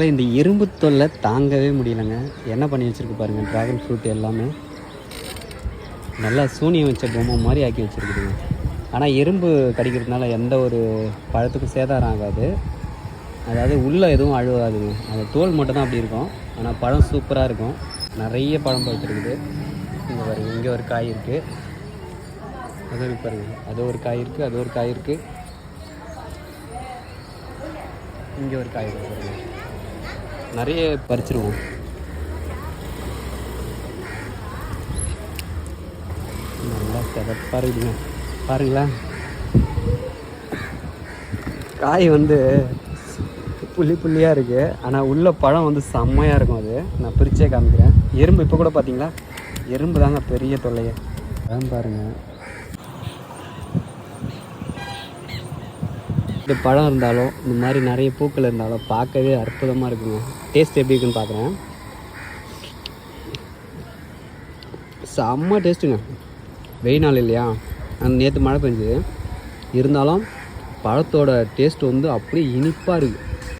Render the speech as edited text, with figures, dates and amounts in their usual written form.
இந்த எறும்பு தொல்லை தாங்கவே முடியலைங்க. என்ன பண்ணி வச்சுருக்கு பாருங்கள். ட்ராகன் ஃப்ரூட் எல்லாமே நல்லா சூனியம் வச்ச பொம்மை மாதிரி ஆக்கி வச்சுருக்குதுங்க. ஆனால் எறும்பு கடிக்கிறதுனால எந்த ஒரு பழத்துக்கும் சேதாரம் ஆகாது. அதாவது உள்ளே எதுவும் அழுவாதுங்க. அந்த தோல் மட்டும் தான் அப்படி இருக்கும். ஆனால் பழம் சூப்பராக இருக்கும். நிறைய பழம் பழுத்துருக்குது. இங்கே பாருங்கள், இங்கே ஒரு காய் இருக்குது. அது பாருங்கள், அது ஒரு காய் இருக்குது, அது ஒரு காய் இருக்குது. இங்கே ஒரு காய் இருக்குது பாருங்கள். நிறைய பறிச்சிருவோம். நல்லா சிறப்பாக இருக்குதுங்க. பாருங்களேன், காய் புள்ளி புள்ளியாக இருக்குது. ஆனால் உள்ள பழம் செம்மையாக இருக்கும். அது நான் பிரித்தே காமிக்கிறேன். எறும்பு இப்போ கூட பார்த்தீங்களா, எறும்பு தாங்க பெரிய தொல்லையை. பழம் பாருங்கள். இந்த பழம் இருந்தாலும் இந்த மாதிரி நிறைய பூக்கள் இருந்தாலும் பார்க்கவே அற்புதமாக இருக்குங்க. டேஸ்ட் எப்படி இருக்குன்னு பார்க்குறேன். செம்ம டேஸ்ட்டுங்க. வெயில் நாள் இல்லையா, நேற்று மழை பெஞ்சுது இருந்தாலும் பழத்தோட டேஸ்ட் அப்படியே இனிப்பாக இருக்குது.